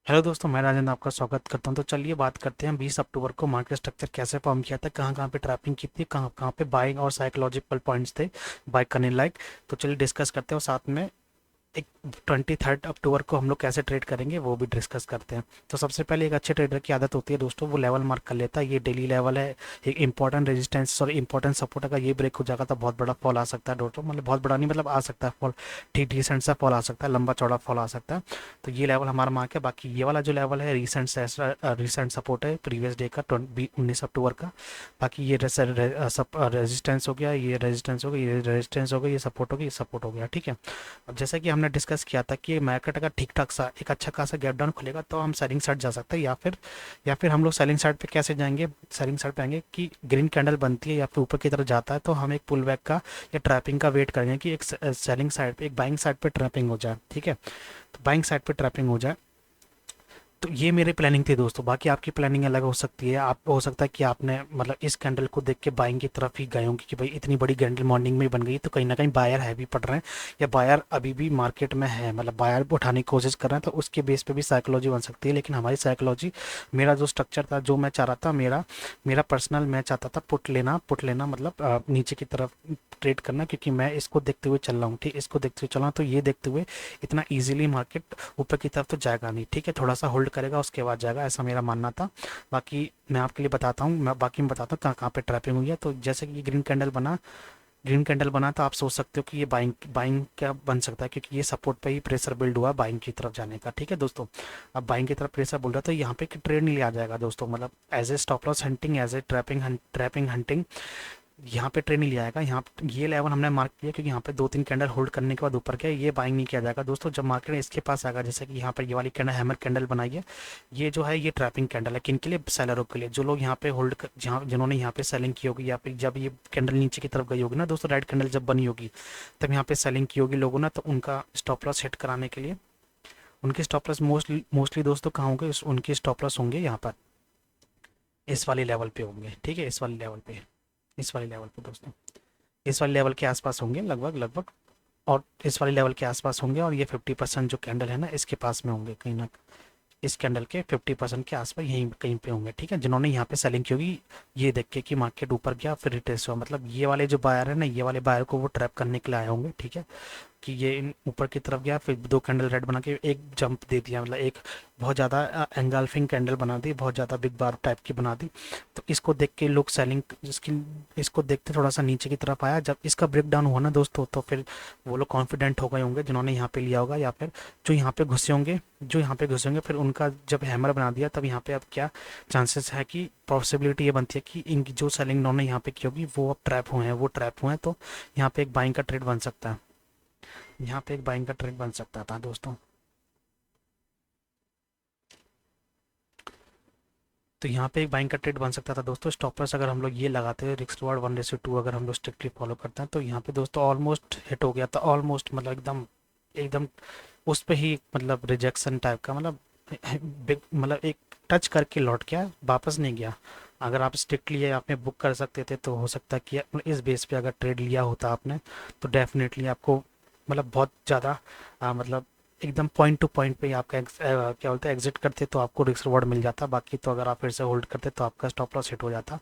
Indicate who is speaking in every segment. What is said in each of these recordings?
Speaker 1: Hello दोस्तों, मैं राजेंद्र आपका स्वागत करता हूं। तो चलिए बात करते हैं 20 अक्टूबर को मार्केट स्ट्रक्चर कैसे फॉर्म किया था, कहाँ कहाँ पे ट्रैपिंग की थी, कहाँ कहाँ पे बाइंग और साइकोलॉजिकल पॉइंट्स थे बाय करने लायक। तो चलिए डिस्कस करते हैं और साथ में एक 23 अक्टूबर को हम लोग कैसे ट्रेड करेंगे वो भी डिस्कस करते हैं। तो सबसे पहले एक अच्छे ट्रेडर की आदत होती है दोस्तों, वो लेवल मार्क कर लेता है। ये डेली लेवल है, एक इंपॉर्टेंट रेजिस्टेंस और इंपॉर्टेंट सपोर्ट। अगर ये ब्रेक हो जाएगा तो बहुत बड़ा फॉल आ सकता है दोस्तों, मतलब बहुत बड़ा नहीं, मतलब आ सकता है फॉल। ठीक डिसेंट सा फॉल आ सकता है, लंबा चौड़ा फॉल आ सकता है। तो ये लेवल हमारा मार्क है। बाकी ये वाला जो लेवल है रिसेंट सपोर्ट है प्रीवियस डे का 19 अक्टूबर का। बाकी ये रेजिस्टेंस हो गया, ये रेजिस्टेंस हो गया, ये रेजिस्टेंस हो गया, ये सपोर्ट हो गया, ये सपोर्ट हो गया। ठीक है। अब जैसा कि हमने डिस्कस किया था कि मार्केट अगर ठीक ठाक सा एक अच्छा खासा गैप डाउन खुलेगा तो हम सेलिंग साइड जा सकते हैं, या फिर हम लोग सेलिंग साइड पे कैसे जाएंगे। सेलिंग साइड पे आएंगे कि ग्रीन कैंडल बनती है या फिर ऊपर की तरफ जाता है तो हम एक पुल बैक का या ट्रैपिंग का वेट करेंगे कि एक सेलिंग साइड पे, एक बाइंग साइड पे ट्रैपिंग हो जाए। ठीक है। तो बाइंग साइड पे ट्रैपिंग हो जाए। तो ये मेरी प्लानिंग थी दोस्तों। बाकी आपकी प्लानिंग अलग हो सकती है। आप हो सकता है कि आपने मतलब इस कैंडल को देख के बाइंग की तरफ ही गए होंगे कि भाई इतनी बड़ी कैंडल मॉर्निंग में बन गई तो कहीं ना कहीं बायर हैवी पड़ रहे हैं, या बायर अभी भी मार्केट में है, मतलब बायर उठाने की कोशिश कर रहे हैं। तो उसके बेस पे भी साइकोलॉजी बन सकती है। लेकिन हमारी साइकोलॉजी, मेरा जो स्ट्रक्चर था, जो मैं चाह रहा था, मेरा मेरा पर्सनल मैं चाहता था पुट लेना मतलब नीचे की तरफ ट्रेड करना, क्योंकि मैं इसको देखते हुए चल रहा हूँ। ठीक, इसको देखते हुए चल रहा हूँ, तो ये देखते हुए इतना ईजिली मार्केट ऊपर की तरफ तो जाएगा नहीं। ठीक है, थोड़ा सा होल्ड करेगा उसके बाद जाएगा, ऐसा मेरा मानना था। बाकी मैं आपके लिए बताता हूँ, मैं बाकी में बताता हूँ कहाँ कहाँ पे ट्रैपिंग हुई है। तो जैसे कि ये ग्रीन कैंडल बना तो आप सोच सकते हो कि ये बाइंग बाइंग क्या बन सकता है, क्योंकि ये सपोर्ट पे ही प्रेशर बिल्ड हुआ बाइंग की तरफ जाने का। ठीक है दोस्तों। अब बाइंग की तरफ प्रेशर बिल्ड हुआ तो यहाँ पे ट्रेड नहीं लिया जाएगा दोस्तों, मतलब as a stop loss hunting, as a trapping hunting यहाँ पे ट्रेड नहीं लिया जाएगा। यहाँ ये लेवल हमने मार्क किया क्योंकि यहाँ पे दो तीन कैंडल होल्ड करने के बाद ऊपर गया, ये बाइंग नहीं किया जाएगा दोस्तों। जब मार्केट इसके पास आएगा, जैसे कि यहाँ पर ये वाली कैंडल हैमर कैंडल बनाई है, ये जो है ये ट्रैपिंग कैंडल है। किन के लिए? सेलरों के लिए, जो लोग यहाँ पे जहाँ जिन्होंने यहाँ पे सेलिंग की होगी, या फिर जब ये कैंडल नीचे की तरफ गई होगी ना दोस्तों, रेड कैंडल जब बनी होगी तब यहाँ पे सेलिंग की होगी लोगों ने, तो उनका स्टॉप लॉस हिट कराने के लिए उनके स्टॉप लॉस मोस्टली मोस्टली दोस्तों कहाँ होंगे, उनके स्टॉप लॉस होंगे यहाँ पर इस वाले लेवल पे होंगे। ठीक है, इस वाले लेवल पे, इस वाले लेवल पे दोस्तों, इस वाले लेवल के आसपास होंगे लगभग लगभग। और इस वाले लेवल के आसपास होंगे, और ये 50% जो कैंडल है ना इसके पास में होंगे कहीं ना, इस कैंडल के 50% के आसपास यहीं कहीं पे होंगे। ठीक है, जिन्होंने यहाँ पे सेलिंग की होगी ये देख के कि मार्केट ऊपर गया फिर रिट्रेस हुआ, मतलब ये वाले जो बायर है ना, ये वाले बायर को वो ट्रैप करने के लिए आए होंगे। ठीक है, कि ये ऊपर की तरफ गया फिर दो कैंडल रेड बना के एक जंप दे दिया, मतलब एक बहुत ज़्यादा एंगल्फिंग कैंडल बना दी, बहुत ज़्यादा बिग बार टाइप की बना दी। तो इसको देख के लोग सेलिंग, इसको देखते थोड़ा सा नीचे की तरफ आया। जब इसका ब्रेक डाउन हुआ ना दोस्तों, तो फिर वो लोग कॉन्फिडेंट हो गए होंगे जिन्होंने यहाँ पे लिया होगा, या फिर जो यहाँ पे घुसे होंगे फिर उनका जब हैमर बना दिया, तब यहाँ पे अब क्या चांसेस है कि पॉसिबिलिटी ये बनती है कि इनकी जो सेलिंग इन्होंने यहाँ पे की होगी वो अब ट्रैप हुए हैं। तो यहाँ पे एक बाइंग का ट्रेड बन सकता है, यहाँ पे एक बाइंग का ट्रेड बन सकता था दोस्तों। तो यहाँ पे एक बाइंग का ट्रेड बन सकता था दोस्तों। स्टॉप लॉस अगर हम लोग ये लगाते हैं, रिस्क रिवार्ड 1:2 अगर हम लोग स्ट्रिक्टली फॉलो करते हैं, तो यहाँ पे दोस्तों ऑलमोस्ट हिट हो गया था, ऑलमोस्ट मतलब एकदम एकदम उस पे ही, मतलब रिजेक्शन टाइप का, मतलब बिग, मतलब एक टच करके लौट गया, वापस नहीं गया। अगर आप स्ट्रिक्टली आपने बुक कर सकते थे तो हो सकता है कि इस बेस पे अगर ट्रेड लिया होता आपने, तो डेफिनेटली आपको मतलब बहुत ज़्यादा मतलब एकदम पॉइंट टू पॉइंट पे ही आपका क्या बोलते हैं एग्जिट करते तो आपको रिस्क रिवॉर्ड मिल जाता। बाकी तो अगर आप फिर से होल्ड करते तो आपका स्टॉप लॉस हिट हो जाता।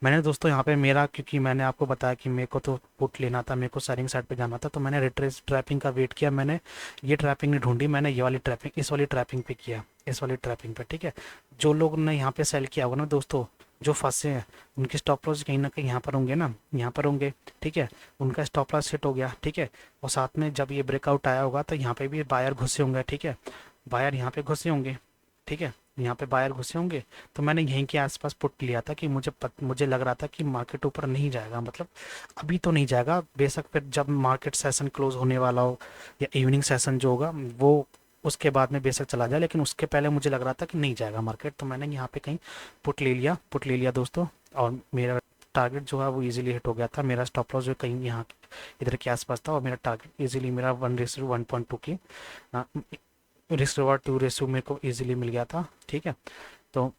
Speaker 1: मैंने दोस्तों यहाँ पे मेरा, क्योंकि मैंने आपको बताया कि मेरे को तो पुट लेना था, मेरे को सेलिंग साइड पे जाना था, तो मैंने रिट्रेस ट्रैपिंग का वेट किया। मैंने ये ट्रैपिंग नहीं ढूंढी, मैंने ये वाली ट्रैपिंग, इस वाली ट्रैपिंग पे किया, इस वाली ट्रैपिंग पे। ठीक है, जो लोग ने यहाँ पे सेल किया होगा ना दोस्तों, जो फंसे हैं, उनके स्टॉप लॉस कहीं ना कहीं यहाँ पर होंगे ना, यहाँ पर होंगे। ठीक है, उनका स्टॉप लॉस हिट हो गया। ठीक है, और साथ में जब ये ब्रेकआउट आया होगा तो यहाँ पे भी बायर घुसे होंगे। ठीक है, बायर यहाँ पे घुसे होंगे। ठीक है, यहाँ पे बायर घुसे होंगे। तो मैंने यहीं के आसपास पुट लिया था कि मुझे लग रहा था कि मार्केट ऊपर नहीं जाएगा, मतलब अभी तो नहीं जाएगा, बेशक फिर जब मार्केट सेशन क्लोज होने वाला हो या इवनिंग सेशन जो होगा वो उसके बाद में बेशक चला जाए, लेकिन उसके पहले मुझे लग रहा था कि नहीं जाएगा मार्केट। तो मैंने यहाँ पे कहीं पुट ले लिया दोस्तों। और मेरा टारगेट जो है वो इजीली हिट हो गया था। मेरा स्टॉप लॉस जो कहीं यहाँ इधर के आसपास था, और मेरा टारगेट इजीली मेरा 1:1.2 की रिस्क रिवार्ड 2 मेरे को इजीली मिल गया था। ठीक है, तो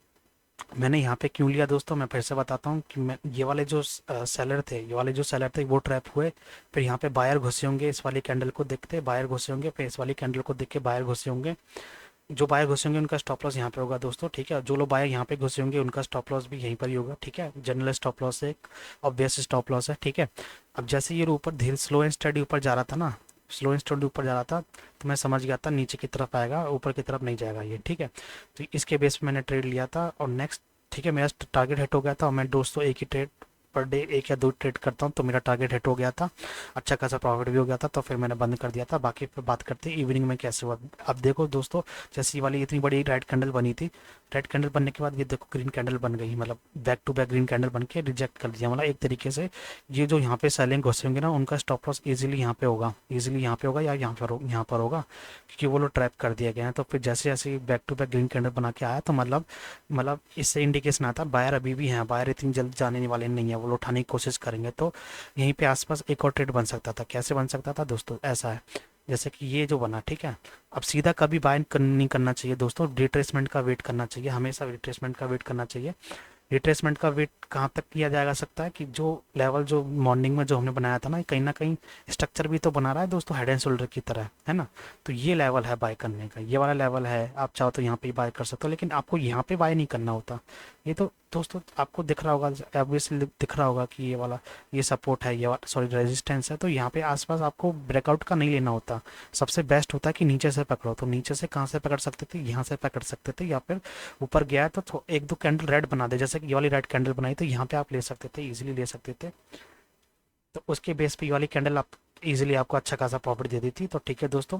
Speaker 1: मैंने यहाँ पे क्यों लिया दोस्तों, मैं फिर से बताता हूँ कि मैं ये वाले जो सेलर थे वो ट्रैप हुए। फिर यहाँ पे बायर घुसे होंगे, इस वाली कैंडल को देखते बायर घुसे होंगे, फिर इस वाली कैंडल को देख के बायर घुसे होंगे। जो बायर घुसे होंगे उनका स्टॉप लॉस यहाँ पे होगा दोस्तों, ठीक है। जो लोग बायर यहाँ पे घुसे होंगे उनका स्टॉप लॉस भी यहीं पर ही होगा, ठीक है। जनरल स्टॉप लॉस है, एक ऑब्वियस स्टॉप लॉस है, ठीक है। अब जैसे ये ऊपर धीरे स्लो एंड स्टडी ऊपर जा रहा था ना, स्लो एंड स्टडी ऊपर जा रहा था, तो मैं समझ गया था नीचे की तरफ आएगा, ऊपर की तरफ नहीं जाएगा ये, ठीक है। तो इसके बेस पे मैंने ट्रेड लिया था और नेक्स्ट, ठीक है, मेरा टारगेट हिट हो गया था और मैं दोस्तों एक ही ट्रेड पर डे, एक या दो ट्रेड करता हूँ, तो मेरा टारगेट हिट हो गया था, अच्छा खासा प्रॉफिट भी हो गया था, तो फिर मैंने बंद कर दिया था। बाकी फिर बात करते हैं इवनिंग में कैसे हुआ। अब देखो दोस्तों, जैसे ये वाली इतनी बड़ी रेड कैंडल बनी थी, रेड कैंडल बनने के बाद ये देखो ग्रीन कैंडल बन गई, मतलब back to back green candle बन के रिजेक्ट कर दिया, मतलब एक तरीके से ये जो यहाँ पे सेलिंग घुसे होंगे ना उनका स्टॉप लॉस इजीली यहाँ पे होगा, इजीली यहाँ पे होगा या यहाँ पर होगा, क्योंकि वो लोग ट्रैप कर दिए गए हैं। तो फिर जैसे जैसे back to back green candle बना के आया, तो मतलब इससे इंडिकेशन आता है बायर अभी भी है, बायर इतनी जल्द जाने वाले नहीं है, वो लोग उठाने की कोशिश करेंगे। तो यहीं पे आसपास एक और ट्रेड बन सकता था। कैसे बन सकता था दोस्तों, ऐसा है जैसे कि ये जो बना, ठीक है। अब सीधा कभी बाय नहीं करना चाहिए दोस्तों, रिट्रेसमेंट का वेट करना चाहिए, हमेशा रिट्रेसमेंट का वेट करना चाहिए। रिट्रेसमेंट का वेट कहाँ तक किया जाएगा सकता है कि जो लेवल जो मॉर्निंग में जो हमने बनाया था ना कहीं स्ट्रक्चर भी तो बना रहा है दोस्तों, हेड एंड शोल्डर की तरह, है ना। तो ये लेवल है बाय करने का, ये वाला लेवल है, आप चाहो तो यहाँ पे बाय कर सकते हो, लेकिन आपको यहाँ पे बाय नहीं करना होता। ये तो दोस्तों आपको दिख रहा होगा, ऑब्वियसली दिख रहा होगा कि ये वाला, ये सपोर्ट है, ये वाला सॉरी रेजिस्टेंस है, तो यहाँ पे आसपास आपको ब्रेकआउट का नहीं लेना होता। सबसे बेस्ट होता है कि नीचे से पकड़ो। तो नीचे से कहाँ से पकड़ सकते थे, यहाँ से पकड़ सकते थे, या फिर ऊपर गया है तो एक दो कैंडल रेड बना दे, जैसे कि ये वाली रेड कैंडल बनाई तो यहाँ पे आप ले सकते थे, इजीली ले सकते थे। तो उसके बेस पे ये वाली कैंडल आप इजीली आपको अच्छा खासा प्रॉफिट दे दी थी। तो ठीक है दोस्तों,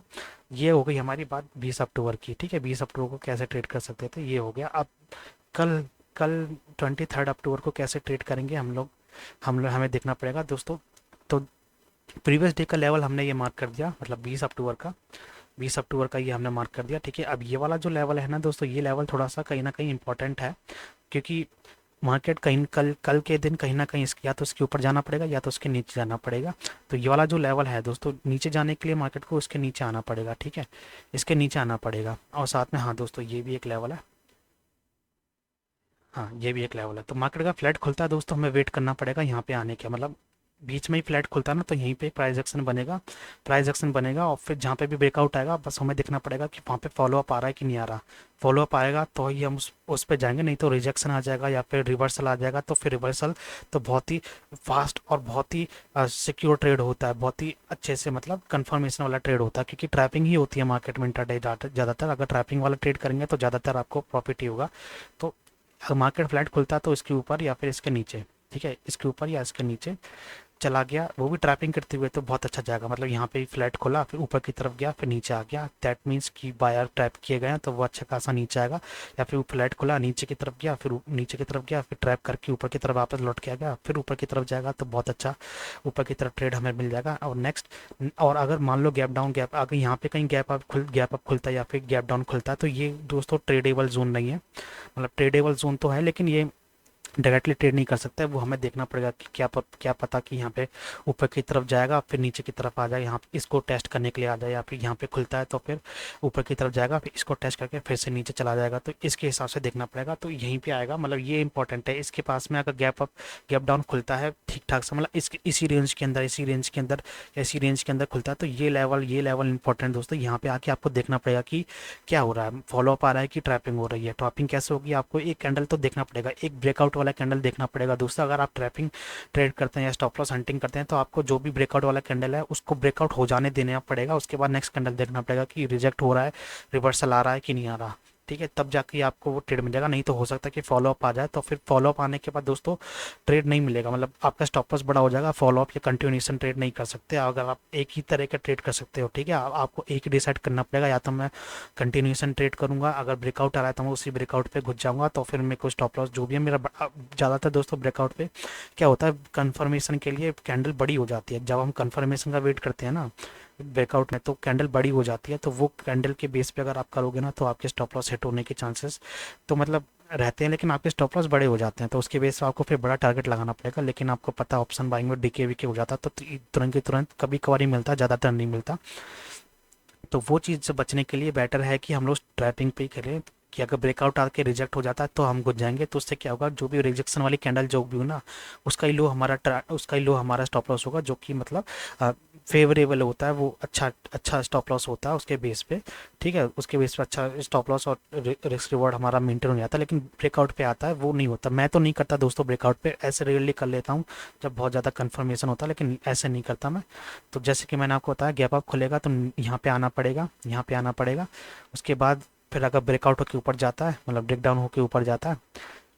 Speaker 1: ये हो गई हमारी बात 20 अक्टूबर की, ठीक है। 20 अक्टूबर को कैसे ट्रेड कर सकते थे ये हो गया। अब कल कल 23 अक्टूबर को कैसे ट्रेड करेंगे हम लोग हमें देखना पड़ेगा दोस्तों। तो प्रीवियस डे का लेवल हमने ये मार्क कर दिया, मतलब 20 अक्टूबर का ये हमने मार्क कर दिया, ठीक है। अब ये वाला जो लेवल है ना दोस्तों, ये लेवल थोड़ा सा कहीं ना कहीं इंपॉर्टेंट है, क्योंकि मार्केट कहीं कल कल के दिन कहीं ना कहीं इसके या तो इसके ऊपर जाना पड़ेगा या तो उसके नीचे जाना पड़ेगा। तो ये वाला जो लेवल है दोस्तों, नीचे जाने के लिए मार्केट को उसके नीचे आना पड़ेगा, ठीक है, इसके नीचे आना पड़ेगा। और साथ में हाँ दोस्तों, ये भी एक लेवल है, हाँ ये भी एक लेवल है। तो मार्केट का फ्लैट खुलता है दोस्तों, हमें वेट करना पड़ेगा यहाँ पे आने के, मतलब बीच में ही फ्लैट खुलता है ना, तो यहीं पे प्राइस एक्शन बनेगा, प्राइस एक्शन बनेगा, और फिर जहाँ पे भी ब्रेकआउट आएगा बस हमें देखना पड़ेगा कि वहाँ पे फॉलो अप आ रहा है कि नहीं आ रहा। फॉलो अप आएगा तो ही हम उस पे जाएंगे, नहीं तो रिजेक्शन आ जाएगा या फिर रिवर्सल आ जाएगा। तो फिर रिवर्सल तो बहुत ही फास्ट और बहुत ही सिक्योर ट्रेड होता है, बहुत ही अच्छे से मतलब कंफर्मेशन वाला ट्रेड होता है, क्योंकि ट्रैपिंग ही होती है मार्केट में इंट्राडे ज़्यादातर। अगर ट्रैपिंग वाला ट्रेड करेंगे तो ज़्यादातर आपको प्रॉफिट ही होगा। तो मार्केट फ्लैट खुलता है तो इसके ऊपर या फिर इसके नीचे, ठीक है, इसके ऊपर या इसके नीचे चला गया, वो भी ट्रैपिंग करते हुए, तो बहुत अच्छा जाएगा। मतलब यहाँ पे फ्लैट खोला, फिर ऊपर की तरफ गया, फिर नीचे आ गया, दैट मीन्स कि बायर ट्रैप किए गए हैं, तो वो अच्छा खासा नीचे आएगा। या फिर वो फ्लैट खोला, नीचे की तरफ गया, फिर नीचे की तरफ गया, फिर ट्रैप करके ऊपर की तरफ वापस लौट के आ गया, फिर ऊपर की तरफ जाएगा, तो बहुत अच्छा ऊपर की तरफ ट्रेड हमें मिल जाएगा। और नेक्स्ट, और अगर मान लो गैप डाउन, गैप अगर यहाँ पे कहीं गैप अप खुलता है या फिर गैप डाउन खुलता है, तो ये दोस्तों ट्रेडेबल जोन नहीं है। मतलब ट्रेडेबल जोन तो है, लेकिन ये डायरेक्टली ट्रेड नहीं कर सकता है, वो हमें देखना पड़ेगा कि क्या पता कि यहाँ पे ऊपर की तरफ जाएगा फिर नीचे की तरफ आ जाए, यहाँ इसको टेस्ट करने के लिए आ जाए, या फिर यहाँ पे खुलता है तो फिर ऊपर की तरफ जाएगा, फिर इसको टेस्ट करके फिर से नीचे चला जाएगा। तो इसके हिसाब से देखना पड़ेगा, तो यहीं पे आएगा, मतलब ये इंपॉर्टेंट है। इसके पास में अगर गैप डाउन खुलता है ठीक ठाक से, मतलब इसी रेंज के अंदर, इसी रेंज के अंदर खुलता है, तो ये लेवल इंपॉर्टेंट दोस्तों। यहाँ पे आके आपको देखना पड़ेगा कि क्या हो रहा है, फॉलो अप आ रहा है कि ट्रैपिंग हो रही है। ट्रैपिंग कैसे होगी, आपको एक कैंडल तो देखना पड़ेगा, एक ब्रेकआउट वाला कैंडल देखना पड़ेगा दोस्तों। अगर आप ट्रैपिंग ट्रेड करते हैं या स्टॉप लॉस हंटिंग करते हैं, तो आपको जो भी ब्रेकआउट वाला कैंडल है उसको ब्रेकआउट हो जाने देना पड़ेगा। उसके बाद नेक्स्ट कैंडल देखना पड़ेगा कि रिजेक्ट हो रहा है, रिवर्सल आ रहा है कि नहीं आ रहा, ठीक है, तब जाके आपको वो ट्रेड मिलेगा। नहीं तो हो सकता है कि फॉलो अप आ जाए, तो फिर फॉलो अप आने के बाद दोस्तों ट्रेड नहीं मिलेगा, मतलब आपका स्टॉप लॉस बड़ा हो जाएगा। फॉलो अप या कंटिन्यूएशन ट्रेड नहीं कर सकते अगर आप एक ही तरह का ट्रेड कर सकते हो, ठीक है। आपको एक ही डिसाइड करना पड़ेगा, या तो मैं कंटिन्यूएशन ट्रेड करूंगा, अगर ब्रेकआउट आ रहा है तो मैं उसी ब्रेकआउट पे घुस जाऊंगा, तो फिर मेरे को स्टॉप लॉस जो भी है मेरा ज़्यादातर दोस्तों ब्रेकआउट पे क्या होता है, कन्फर्मेशन के लिए कैंडल बड़ी हो जाती है। जब हम कन्फर्मेशन का वेट करते हैं ना ब्रेकआउट में, तो कैंडल बड़ी हो जाती है, तो वो कैंडल के बेस पे अगर आप करोगे ना, तो आपके स्टॉप लॉस हिट होने के चांसेस तो मतलब रहते हैं, लेकिन आपके स्टॉप लॉस बड़े हो जाते हैं। तो उसके बेस पे आपको फिर बड़ा टारगेट लगाना पड़ेगा। लेकिन आपको पता ऑप्शन बाइंग में डीके वीके हो जाता, तो तुरंत की तुरंत कभी कभार ही मिलता, ज़्यादातर नहीं मिलता। तो वो चीज़ से बचने के लिए बेटर है कि हम लोग ट्रैपिंग पे ही करें। कि अगर ब्रेकआउट आके रिजेक्ट हो जाता है तो हम घुस जाएंगे। तो उससे क्या होगा, जो भी रिजेक्शन वाली कैंडल जो भी हो ना, उसका ही लो हमारा स्टॉप लॉस होगा, जो कि मतलब फेवरेबल होता है, वो अच्छा अच्छा स्टॉप लॉस होता है उसके बेस पे। ठीक है, उसके बेस पे अच्छा स्टॉप लॉस और रिस्क रिवॉर्ड हमारा मेंटेन हो जाता है। लेकिन ब्रेकआउट पे आता है वो नहीं होता। मैं तो नहीं करता दोस्तों ब्रेकआउट पे, ऐसे रेयरली कर लेता हूँ जब बहुत ज़्यादा कंफर्मेशन होता है, लेकिन ऐसे नहीं करता मैं। तो जैसे कि मैंने आपको बताया, गैप अप खुलेगा तो यहाँ पे आना पड़ेगा, यहाँ पे आना पड़ेगा। उसके बाद फिर अगर ब्रेकआउट होकर ऊपर जाता है, मतलब ब्रेक डाउन होकर ऊपर जाता है,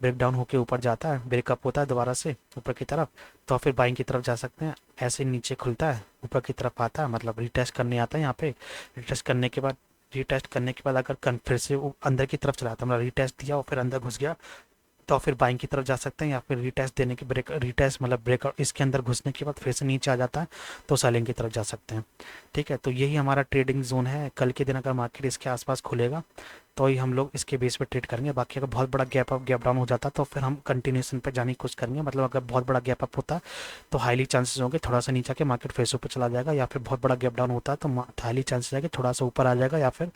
Speaker 1: ब्रेक डाउन होकर ऊपर जाता है, ब्रेकअप होता है दोबारा से ऊपर की तरफ, तो फिर बाइंग की तरफ जा सकते हैं। ऐसे नीचे खुलता है, ऊपर की तरफ आता है, मतलब रिटेस्ट करने आता है यहाँ पे। रिटेस्ट करने के बाद अगर फिर से वो अंदर की तरफ चला था, मतलब रिटेस्ट दिया और फिर अंदर घुस गया, तो फिर बाइंग की तरफ जा सकते हैं। या फिर रिटेस्ट देने के रिटेस्ट मतलब ब्रेकआउट इसके अंदर घुसने के बाद फिर से नीचे आ जाता है, तो सेलिंग की तरफ जा सकते हैं। ठीक है, तो यही हमारा ट्रेडिंग जोन है। कल के दिन अगर मार्केट इसके आसपास खुलेगा तो ही हम लोग इसके बेस पे ट्रेड करेंगे। बाकी अगर बहुत बड़ा गैप अप गैप डाउन हो जाता तो फिर हम कंटिन्यूशन पे जाने की कोशिश करेंगे। मतलब अगर बहुत बड़ा गैप अप होता तो हाईली चांसेस होंगे थोड़ा सा नीचे के मार्केट फेस ऊपर चला जाएगा, या फिर बहुत बड़ा गैप डाउन होता है तो हाईली चांसेस है कि थोड़ा सा ऊपर आ जाएगा या फिर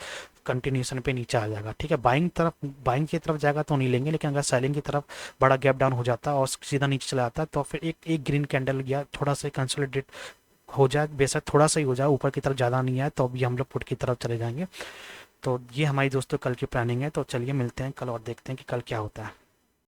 Speaker 1: कंटिन्यूशन पे नीचे आ जाएगा। ठीक है, बाइंग की तरफ जाएगा तो नहीं लेंगे, लेकिन अगर सेलिंग की तरफ बड़ा गैप डाउन हो जाता है और सीधा नीचे चला जाता है तो फिर एक एक ग्रीन कैंडल या थोड़ा सा कंसोलिडेट हो जाए, बेशक थोड़ा सा ही हो जाए, ऊपर की तरफ ज़्यादा नहीं आए, तो अभी हम लोग पुट की तरफ चले जाएंगे। तो ये हमारी दोस्तों कल की प्लानिंग है। तो चलिए मिलते हैं कल और देखते हैं कि कल क्या होता है।